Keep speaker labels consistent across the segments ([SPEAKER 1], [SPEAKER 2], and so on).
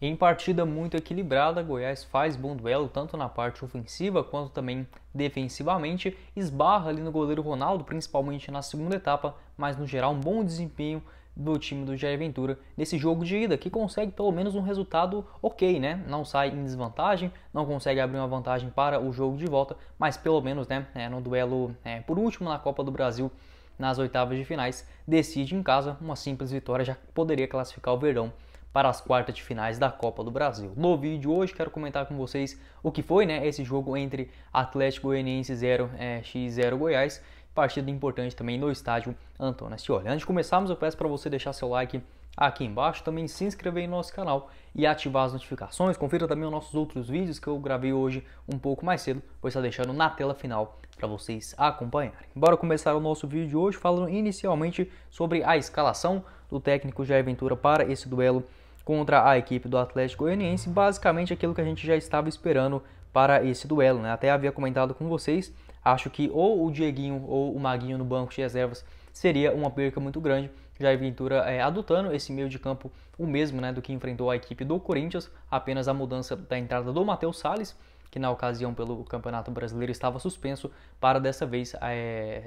[SPEAKER 1] Em partida muito equilibrada, Goiás faz bom duelo tanto na parte ofensiva quanto também defensivamente, esbarra ali no goleiro Ronaldo, principalmente na segunda etapa, mas no geral um bom desempenho do time do Jair Ventura nesse jogo de ida, que consegue pelo menos um resultado ok, né? Não sai em desvantagem, não consegue abrir uma vantagem para o jogo de volta, mas pelo menos, né, no duelo por último na Copa do Brasil, nas oitavas de finais, decide em casa. Uma simples vitória já poderia classificar o Verdão para as quartas de finais da Copa do Brasil. No vídeo de hoje quero comentar com vocês o que foi, né, esse jogo entre Atlético Goianiense 0 x 0 Goiás, partida importante também no estádio Antônio Ascioli. Antes de começarmos, eu peço para você deixar seu like aqui embaixo, também se inscrever no nosso canal e ativar as notificações. Confira também os nossos outros vídeos que eu gravei hoje um pouco mais cedo, pois está deixando na tela final para vocês acompanharem. Bora começar o nosso vídeo de hoje falando inicialmente sobre a escalação do técnico Jair Ventura para esse duelo contra a equipe do Atlético Goianiense, basicamente aquilo que a gente já estava esperando para esse duelo, né? Até havia comentado com vocês, acho que ou o Dieguinho ou o Maguinho no banco de reservas seria uma perca muito grande. Jair Ventura adotando esse meio de campo o mesmo, né, do que enfrentou a equipe do Corinthians, apenas a mudança da entrada do Matheus Salles, que na ocasião pelo Campeonato Brasileiro estava suspenso, para dessa vez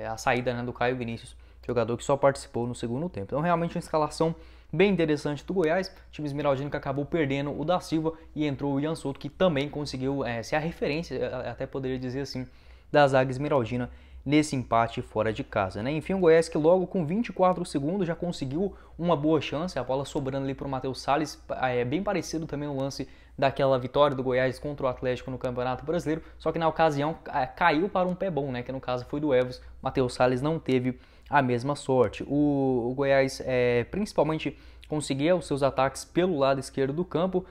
[SPEAKER 1] a saída, né, do Caio Vinícius, jogador que só participou no segundo tempo. Então realmente uma escalação bem interessante do Goiás, o time esmeraldino que acabou perdendo o da Silva e entrou o Ian Souto, que também conseguiu ser a referência, até poderia dizer assim, da zaga esmeraldina nesse empate fora de casa, né? Enfim, o Goiás que logo com 24 segundos já conseguiu uma boa chance, a bola sobrando ali para o Matheus Salles, bem parecido também o lance daquela vitória do Goiás contra o Atlético no Campeonato Brasileiro, só que na ocasião caiu para um pé bom, né? Que no caso foi do Elvis. Matheus Salles não teve a mesma sorte. O Goiás principalmente conseguia os seus ataques pelo lado esquerdo do campo,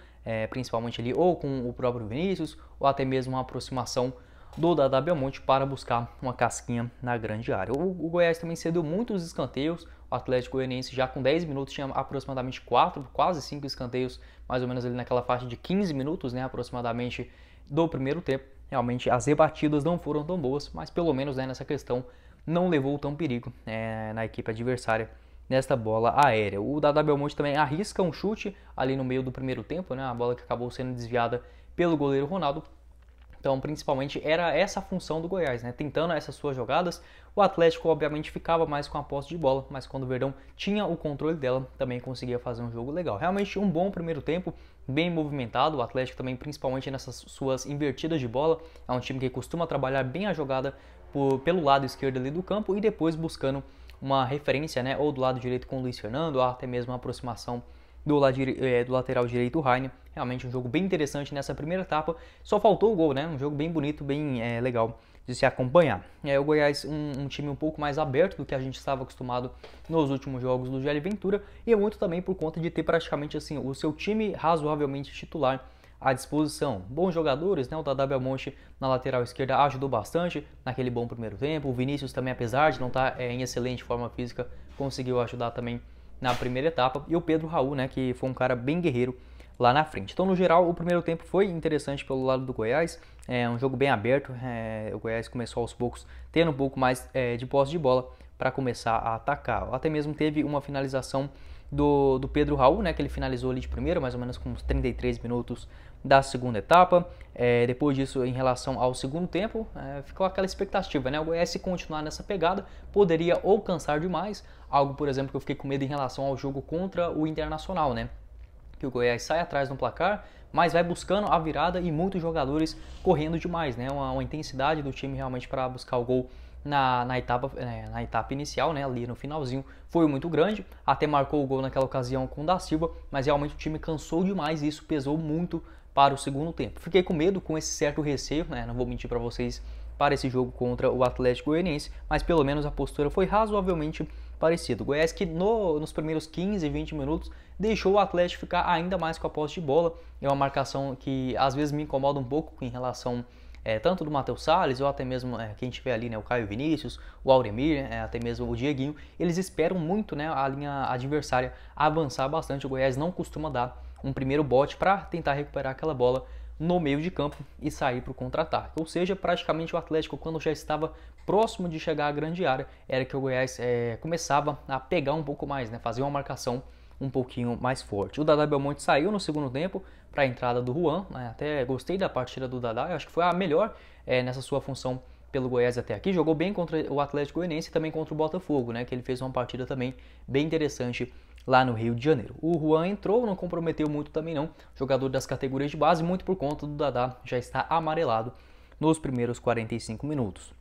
[SPEAKER 1] principalmente ali ou com o próprio Vinícius, ou até mesmo uma aproximação do Dadá Belmonte para buscar uma casquinha na grande área. O Goiás também cedeu muitos escanteios, o Atlético Goianiense já com 10 minutos tinha aproximadamente 4, quase 5 escanteios, mais ou menos ali naquela faixa de 15 minutos, né, aproximadamente do primeiro tempo. Realmente as rebatidas não foram tão boas, mas pelo menos, né, nessa questão não levou tão perigo na equipe adversária nesta bola aérea. O Dadá Belmonte também arrisca um chute ali no meio do primeiro tempo, né, a bola que acabou sendo desviada pelo goleiro Ronaldo. Então, principalmente, era essa a função do Goiás, né? Tentando essas suas jogadas. O Atlético, obviamente, ficava mais com a posse de bola, mas quando o Verdão tinha o controle dela, também conseguia fazer um jogo legal. Realmente, um bom primeiro tempo, bem movimentado. O Atlético também, principalmente nessas suas invertidas de bola, é um time que costuma trabalhar bem a jogada pelo lado esquerdo ali do campo e depois buscando uma referência, né? Ou do lado direito com o Luiz Fernando, ou até mesmo uma aproximação do lateral direito, o Rainer. Realmente um jogo bem interessante nessa primeira etapa. Só faltou o gol, né? Um jogo bem bonito, bem legal de se acompanhar. O Goiás, um time um pouco mais aberto do que a gente estava acostumado nos últimos jogos do Jair Ventura, e muito também por conta de ter praticamente assim o seu time razoavelmente titular à disposição. Bons jogadores, né? O Dadá Belmonte na lateral esquerda ajudou bastante naquele bom primeiro tempo. O Vinícius também, apesar de não estar em excelente forma física, conseguiu ajudar também na primeira etapa, e o Pedro Raul, né, que foi um cara bem guerreiro lá na frente. Então, no geral, o primeiro tempo foi interessante pelo lado do Goiás, um jogo bem aberto, o Goiás começou aos poucos tendo um pouco mais de posse de bola para começar a atacar. Até mesmo teve uma finalização do Pedro Raul, né, que ele finalizou ali de primeira, mais ou menos com uns 33 minutos da segunda etapa. Depois disso, em relação ao segundo tempo, ficou aquela expectativa, né? O Goiás, se continuar nessa pegada, poderia ou cansar demais, algo, por exemplo, que eu fiquei com medo em relação ao jogo contra o Internacional, né? Que o Goiás sai atrás no placar, mas vai buscando a virada e muitos jogadores correndo demais, né? Uma intensidade do time realmente para buscar o gol na etapa inicial, né, ali no finalzinho, foi muito grande. Até marcou o gol naquela ocasião com o da Silva, mas realmente o time cansou demais e isso pesou muito para o segundo tempo. Fiquei com medo, com esse certo receio, né, não vou mentir para vocês, para esse jogo contra o Atlético Goianiense, mas pelo menos a postura foi razoavelmente parecida. O Goiás que nos primeiros 15, 20 minutos deixou o Atlético ficar ainda mais com a posse de bola. É uma marcação que às vezes me incomoda um pouco em relação tanto do Matheus Salles, ou até mesmo quem tiver ali, né, o Caio Vinícius, o Auremir, até mesmo o Dieguinho, eles esperam muito, né, a linha adversária avançar bastante. O Goiás não costuma dar um primeiro bote para tentar recuperar aquela bola no meio de campo e sair para o contra-ataque. Ou seja, praticamente o Atlético, quando já estava próximo de chegar à grande área, era que o Goiás começava a pegar um pouco mais, né, fazer uma marcação um pouquinho mais forte. O Dadá Belmonte saiu no segundo tempo para a entrada do Juan, né? Até gostei da partida do Dadá, eu acho que foi a melhor nessa sua função pelo Goiás até aqui. Jogou bem contra o Atlético Goianiense e também contra o Botafogo, né? Que ele fez uma partida também bem interessante lá no Rio de Janeiro. O Juan entrou, não comprometeu muito também não, jogador das categorias de base, muito por conta do Dadá já está amarelado nos primeiros 45 minutos.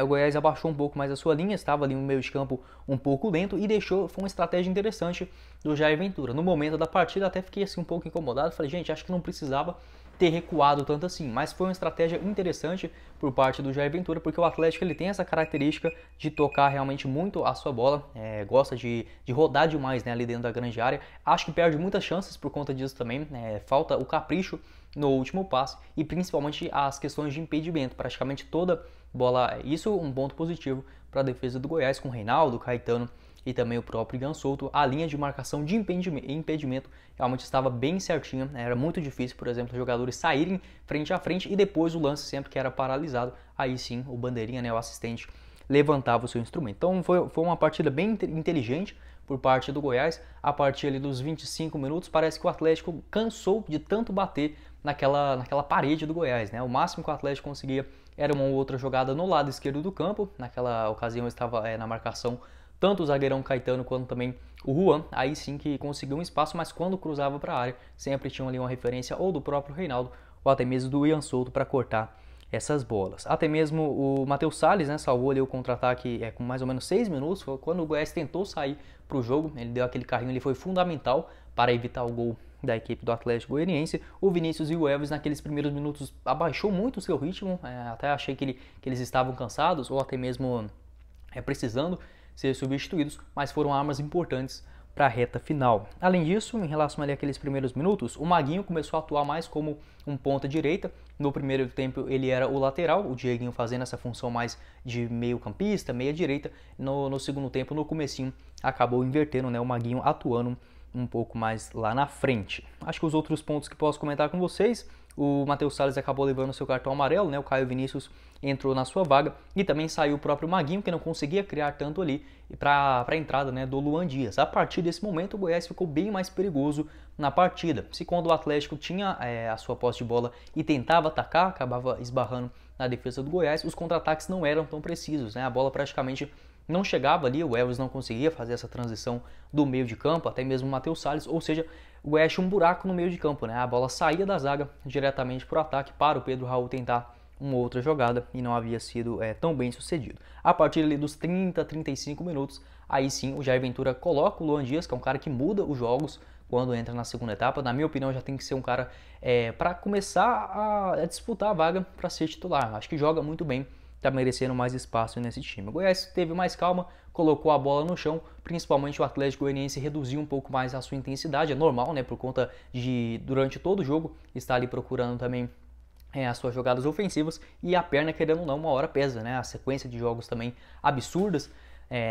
[SPEAKER 1] O Goiás abaixou um pouco mais a sua linha, estava ali no meio de campo um pouco lento e foi uma estratégia interessante do Jair Ventura. No momento da partida até fiquei assim um pouco incomodado, falei, gente, acho que não precisava ter recuado tanto assim, mas foi uma estratégia interessante por parte do Jair Ventura, porque o Atlético ele tem essa característica de tocar realmente muito a sua bola, gosta de rodar demais, né, ali dentro da grande área, acho que perde muitas chances por conta disso também, falta o capricho no último passe e principalmente as questões de impedimento, praticamente toda bola, isso um ponto positivo para a defesa do Goiás com Reinaldo, Caetano e também o próprio Ian Souto. A linha de marcação de impedimento realmente estava bem certinha, era muito difícil, por exemplo, os jogadores saírem frente a frente e depois o lance sempre que era paralisado, aí sim o bandeirinha, né, o assistente, levantava o seu instrumento. Então foi uma partida bem inteligente por parte do Goiás. A partir ali dos 25 minutos parece que o Atlético cansou de tanto bater naquela parede do Goiás, né? O máximo que o Atlético conseguia era uma outra jogada no lado esquerdo do campo. Naquela ocasião estava na marcação tanto o zagueirão Caetano quanto também o Juan, aí sim que conseguiu um espaço, mas quando cruzava para a área sempre tinha ali uma referência ou do próprio Reinaldo ou até mesmo do Ian Souto para cortar essas bolas. Até mesmo o Matheus Salles, né, salvou ali o contra-ataque com mais ou menos 6 minutos, foi quando o Goiás tentou sair para o jogo, ele deu aquele carrinho, ele foi fundamental para evitar o gol da equipe do Atlético Goianiense. O Vinícius e o Elvis naqueles primeiros minutos abaixou muito o seu ritmo, até achei que eles estavam cansados ou até mesmo precisando ser substituídos, mas foram armas importantes para a reta final. Além disso, em relação ali àqueles primeiros minutos, o Maguinho começou a atuar mais como um ponta direita. No primeiro tempo ele era o lateral, o Dieguinho fazendo essa função mais de meio campista, meia direita. No segundo tempo, no comecinho, acabou invertendo, né, o Maguinho atuando um pouco mais lá na frente. Acho que os outros pontos que posso comentar com vocês, o Matheus Salles acabou levando seu cartão amarelo, né? O Caio Vinícius entrou na sua vaga e também saiu o próprio Maguinho, que não conseguia criar tanto ali para a entrada, né, do Luan Dias. A partir desse momento o Goiás ficou bem mais perigoso na partida. Se quando o Atlético tinha a sua posse de bola e tentava atacar, acabava esbarrando na defesa do Goiás, os contra-ataques não eram tão precisos, né? A bola praticamente não chegava ali, o Elvis não conseguia fazer essa transição do meio de campo, até mesmo o Matheus Salles, ou seja, o Goiás tinha um buraco no meio de campo, né? A bola saía da zaga diretamente para o ataque, para o Pedro Raul tentar uma outra jogada e não havia sido tão bem sucedido. A partir ali dos 30, 35 minutos, aí sim o Jair Ventura coloca o Luan Dias, que é um cara que muda os jogos quando entra na segunda etapa. Na minha opinião, já tem que ser um cara para começar a disputar a vaga para ser titular. Acho que joga muito bem, está merecendo mais espaço nesse time. O Goiás teve mais calma, colocou a bola no chão, principalmente o Atlético Goianiense reduziu um pouco mais a sua intensidade, é normal, né, por conta de durante todo o jogo estar ali procurando também as suas jogadas ofensivas e a perna, querendo ou não, uma hora pesa, né, a sequência de jogos também absurdas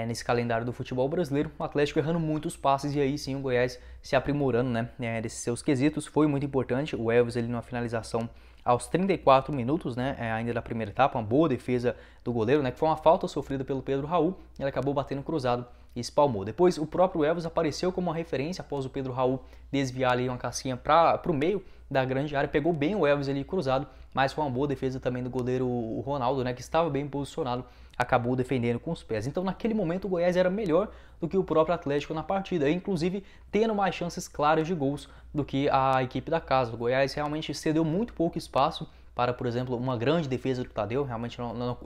[SPEAKER 1] nesse calendário do futebol brasileiro, o Atlético errando muitos passes e aí sim o Goiás se aprimorando, né, desses seus quesitos, foi muito importante, o Elvis ali numa finalização aos 34 minutos, né, ainda da primeira etapa, uma boa defesa do goleiro, né, que foi uma falta sofrida pelo Pedro Raul, ele acabou batendo cruzado e espalmou. Depois o próprio Elvis apareceu como uma referência após o Pedro Raul desviar ali uma casquinha para o meio da grande área, pegou bem o Elvis ali cruzado, mas foi uma boa defesa também do goleiro o Ronaldo, né, que estava bem posicionado, acabou defendendo com os pés. Então naquele momento o Goiás era melhor do que o próprio Atlético na partida, inclusive tendo mais chances claras de gols do que a equipe da casa. O Goiás realmente cedeu muito pouco espaço para, por exemplo, uma grande defesa do Tadeu, realmente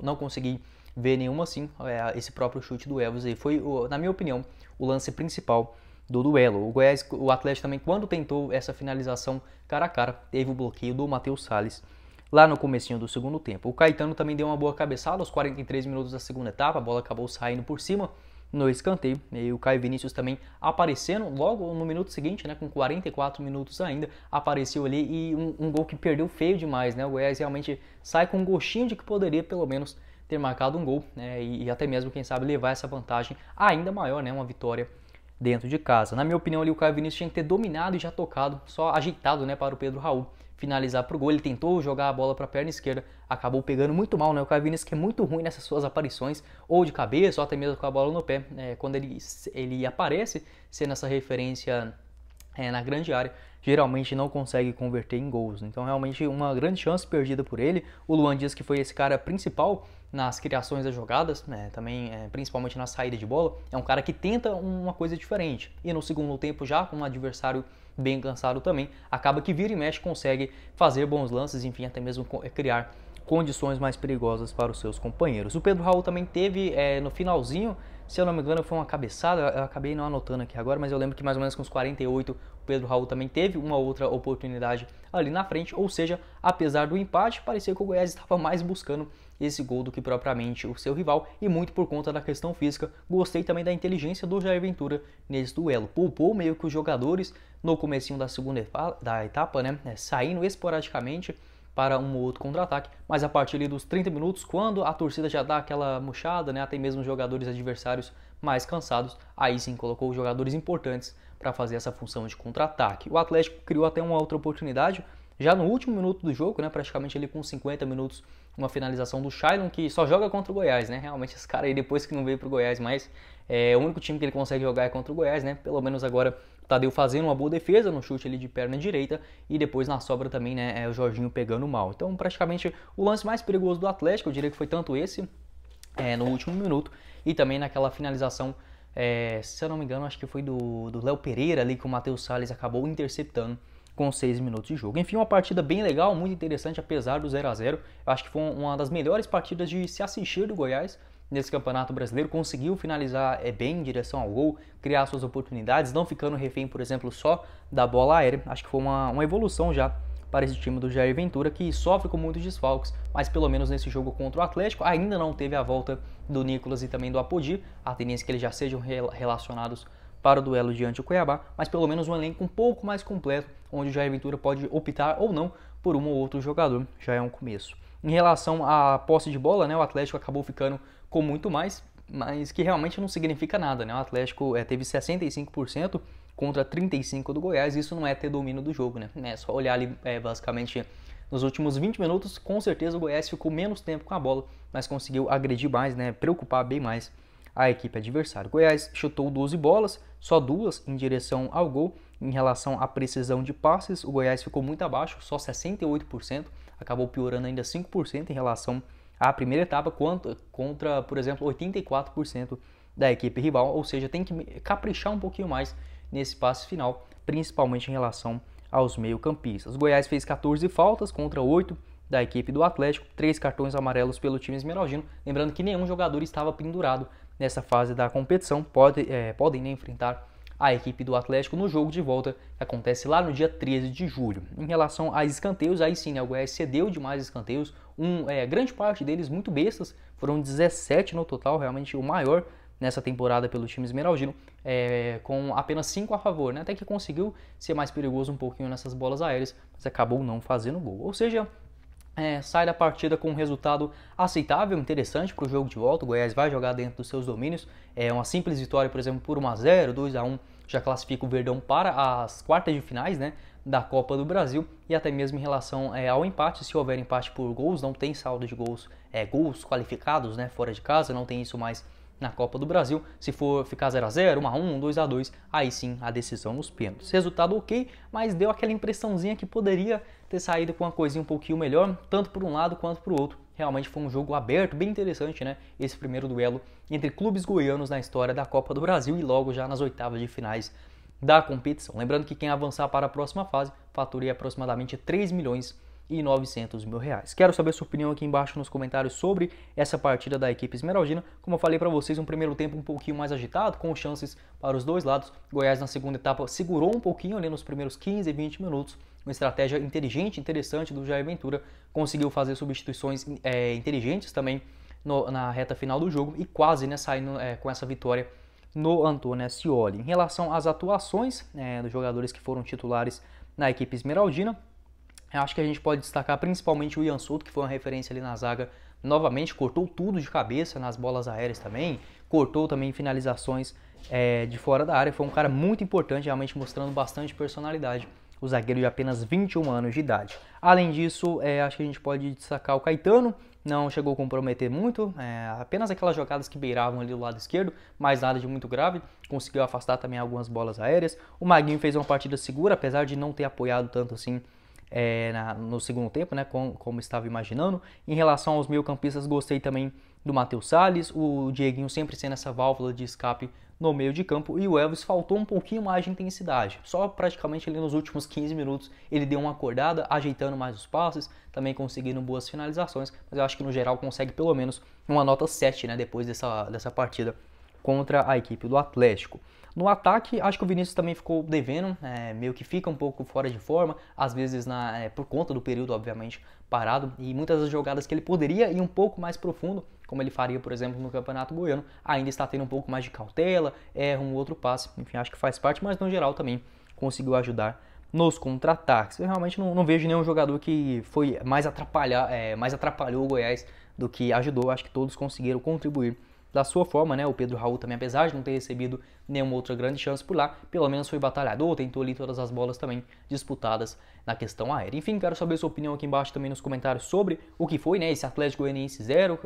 [SPEAKER 1] não consegui ver nenhuma assim, esse próprio chute do Elvis aí foi, na minha opinião, o lance principal do duelo. O Atlético também, quando tentou essa finalização cara a cara, teve o bloqueio do Matheus Salles lá no comecinho do segundo tempo. O Caetano também deu uma boa cabeçada aos 43 minutos da segunda etapa, a bola acabou saindo por cima no escanteio, e o Caio Vinícius também aparecendo logo no minuto seguinte, né, com 44 minutos ainda, apareceu ali e um gol que perdeu feio demais, né, o Goiás realmente sai com um gostinho de que poderia pelo menos ter marcado um gol, né, e até mesmo, quem sabe, levar essa vantagem ainda maior, né, uma vitória dentro de casa. Na minha opinião ali o Caio Vinícius tinha que ter dominado e já tocado, só ajeitado, né, para o Pedro Raul finalizar pro gol. Ele tentou jogar a bola para a perna esquerda, acabou pegando muito mal, né? O Caio Vinícius, que é muito ruim nessas suas aparições, ou de cabeça, ou até mesmo com a bola no pé, quando ele aparece sendo essa referência na grande área, geralmente não consegue converter em gols. Então, realmente, uma grande chance perdida por ele. O Luan Dias, que foi esse cara principal nas criações das jogadas, também principalmente na saída de bola, é um cara que tenta uma coisa diferente. E no segundo tempo, já com um adversário bem cansado também, acaba que vira e mexe, consegue fazer bons lances, enfim, até mesmo criar condições mais perigosas para os seus companheiros. O Pedro Raul também teve no finalzinho, se eu não me engano, foi uma cabeçada, eu acabei não anotando aqui agora, mas eu lembro que mais ou menos com os 48 o Pedro Raul também teve uma outra oportunidade ali na frente, ou seja, apesar do empate, parecia que o Goiás estava mais buscando esse gol do que propriamente o seu rival, e muito por conta da questão física. Gostei também da inteligência do Jair Ventura nesse duelo, poupou meio que os jogadores no comecinho da segunda etapa, saindo esporadicamente para um ou outro contra-ataque, mas a partir ali dos 30 minutos, quando a torcida já dá aquela murchada, até mesmo os jogadores adversários mais cansados, aí sim colocou os jogadores importantes para fazer essa função de contra-ataque. O Atlético criou até uma outra oportunidade, já no último minuto do jogo, praticamente ali com 50 minutos, uma finalização do Shailon, que só joga contra o Goiás, Realmente esse cara aí, depois que não veio pro Goiás mais, o único time que ele consegue jogar é contra o Goiás, Pelo menos agora o Tadeu fazendo uma boa defesa no chute ali de perna direita, e depois na sobra também, o Jorginho pegando mal. Então, praticamente, o lance mais perigoso do Atlético, eu diria que foi tanto esse, no último minuto, e também naquela finalização, se eu não me engano, acho que foi do Léo Pereira ali, que o Matheus Salles acabou interceptando com 6 minutos de jogo. Enfim, uma partida bem legal, muito interessante, apesar do 0 a 0. Eu acho que foi uma das melhores partidas de se assistir do Goiás nesse Campeonato Brasileiro. Conseguiu finalizar bem em direção ao gol, criar suas oportunidades, não ficando refém, por exemplo, só da bola aérea. Acho que foi uma evolução já para esse time do Jair Ventura, que sofre com muitos desfalques, mas pelo menos nesse jogo contra o Atlético ainda não teve a volta do Nicolas e também do Apodi. A tendência é que eles já sejam relacionados para o duelo diante do Cuiabá, mas pelo menos um elenco um pouco mais completo, onde o Jair Ventura pode optar ou não por um ou outro jogador, já é um começo. Em relação à posse de bola, o Atlético acabou ficando com muito mais, mas que realmente não significa nada, O Atlético teve 65% contra 35% do Goiás, isso não é ter domínio do jogo, É só olhar ali, basicamente, nos últimos 20 minutos, com certeza o Goiás ficou menos tempo com a bola, mas conseguiu agredir mais, preocupar bem mais a equipe adversária. O Goiás chutou 12 bolas, só 2 em direção ao gol. Em relação à precisão de passes, o Goiás ficou muito abaixo, só 68%, acabou piorando ainda 5% em relação à primeira etapa, contra, por exemplo, 84% da equipe rival, ou seja, tem que caprichar um pouquinho mais nesse passe final, principalmente em relação aos meio-campistas. O Goiás fez 14 faltas contra 8 da equipe do Atlético, 3 cartões amarelos pelo time esmeraldino, lembrando que nenhum jogador estava pendurado nessa fase da competição, podem enfrentar a equipe do Atlético no jogo de volta, que acontece lá no dia 13 de julho. Em relação a escanteios, aí sim, o Goiás cedeu demais escanteios, grande parte deles muito bestas, foram 17 no total, realmente o maior nessa temporada pelo time esmeraldino, com apenas 5 a favor, até que conseguiu ser mais perigoso um pouquinho nessas bolas aéreas, mas acabou não fazendo gol. Ou seja, sai da partida com um resultado aceitável, interessante para o jogo de volta. O Goiás vai jogar dentro dos seus domínios. Uma simples vitória, por exemplo, por 1 a 0, 2 a 1, já classifica o Verdão para as quartas de finais, da Copa do Brasil. E até mesmo em relação ao empate, se houver empate por gols, não tem saldo de gols, gols qualificados, fora de casa, não tem isso mais na Copa do Brasil. Se for ficar 0 a 0, 1 a 1, 2 a 2, aí sim a decisão nos pênaltis. Resultado ok, mas deu aquela impressãozinha que poderia ter saído com uma coisinha um pouquinho melhor, tanto por um lado quanto por outro. Realmente foi um jogo aberto, bem interessante, Esse primeiro duelo entre clubes goianos na história da Copa do Brasil e logo já nas oitavas de finais da competição. Lembrando que quem avançar para a próxima fase faturia aproximadamente 3 milhões e 900 mil reais. Quero saber sua opinião aqui embaixo nos comentários sobre essa partida da equipe esmeraldina. Como eu falei para vocês, um primeiro tempo um pouquinho mais agitado, com chances para os dois lados. Goiás na segunda etapa segurou um pouquinho ali nos primeiros 15 e 20 minutos. Uma estratégia inteligente, interessante do Jair Ventura. Conseguiu fazer substituições inteligentes também na reta final do jogo e quase saindo com essa vitória no Antônio Ascioli. Em relação às atuações dos jogadores que foram titulares na equipe esmeraldina, eu acho que a gente pode destacar principalmente o Ian Souto, que foi uma referência ali na zaga novamente, cortou tudo de cabeça nas bolas aéreas também, cortou também finalizações de fora da área, foi um cara muito importante, realmente mostrando bastante personalidade o zagueiro de apenas 21 anos de idade. Além disso, acho que a gente pode destacar o Caetano, não chegou a comprometer muito, apenas aquelas jogadas que beiravam ali do lado esquerdo, mas nada de muito grave, conseguiu afastar também algumas bolas aéreas. O Maguinho fez uma partida segura, apesar de não ter apoiado tanto assim no segundo tempo, né, como estava imaginando. Em relação aos meio-campistas, gostei também do Matheus Salles, o Dieguinho sempre sendo essa válvula de escape no meio de campo, e o Elvis faltou um pouquinho mais de intensidade, só praticamente ali nos últimos 15 minutos ele deu uma acordada, ajeitando mais os passes, também conseguindo boas finalizações, mas eu acho que no geral consegue pelo menos uma nota 7, né, depois dessa partida contra a equipe do Atlético. No ataque, acho que o Vinícius também ficou devendo, meio que fica um pouco fora de forma, às vezes por conta do período, obviamente, parado, e muitas das jogadas que ele poderia ir um pouco mais profundo, como ele faria, por exemplo, no Campeonato Goiano, ainda está tendo um pouco mais de cautela, erra um outro passe, enfim, acho que faz parte, mas no geral também conseguiu ajudar nos contra-ataques. Eu realmente não vejo nenhum jogador que foi mais atrapalhou o Goiás do que ajudou, acho que todos conseguiram contribuir da sua forma, né? O Pedro Raul também, apesar de não ter recebido nenhuma outra grande chance por lá, pelo menos foi batalhador, tentou ali todas as bolas também disputadas na questão aérea. Enfim, quero saber a sua opinião aqui embaixo também nos comentários sobre o que foi, né? Esse Atlético Goianiense 0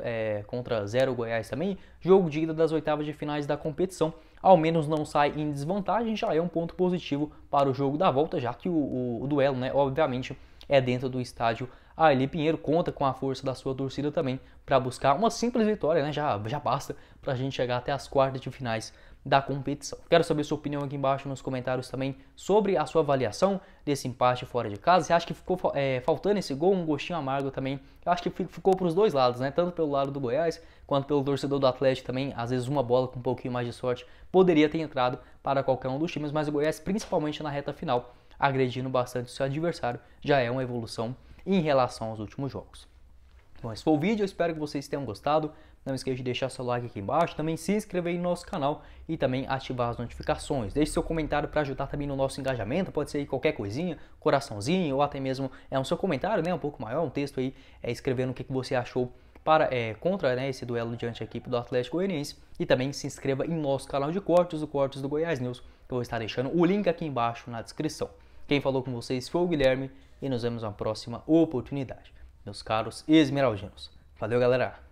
[SPEAKER 1] contra 0 Goiás também, jogo de ida das oitavas de finais da competição. Ao menos não sai em desvantagem, já é um ponto positivo para o jogo da volta, já que o duelo, né, obviamente, é dentro do estádio Ailê Pinheiro, conta com a força da sua torcida também para buscar uma simples vitória, né? Já basta para a gente chegar até as quartas de finais da competição. Quero saber sua opinião aqui embaixo nos comentários também sobre a sua avaliação desse empate fora de casa. Você acha que ficou faltando esse gol, um gostinho amargo também? Eu acho que ficou para os dois lados, né? Tanto pelo lado do Goiás quanto pelo torcedor do Atlético também. Às vezes uma bola com um pouquinho mais de sorte poderia ter entrado para qualquer um dos times, mas o Goiás, principalmente na reta final, agredindo bastante o seu adversário, já é uma evolução em relação aos últimos jogos. Bom, esse foi o vídeo, eu espero que vocês tenham gostado. Não esqueça de deixar seu like aqui embaixo, também se inscrever no nosso canal e também ativar as notificações. Deixe seu comentário para ajudar também no nosso engajamento, pode ser qualquer coisinha, coraçãozinho ou até mesmo um seu comentário, né, um pouco maior, um texto aí escrevendo o que você achou contra, né, esse duelo diante da equipe do Atlético Goianiense. E também se inscreva em nosso canal de cortes, o Cortes do Goiás News, que eu vou estar deixando o link aqui embaixo na descrição. Quem falou com vocês foi o Guilherme e nos vemos na próxima oportunidade, meus caros esmeraldinos. Valeu, galera!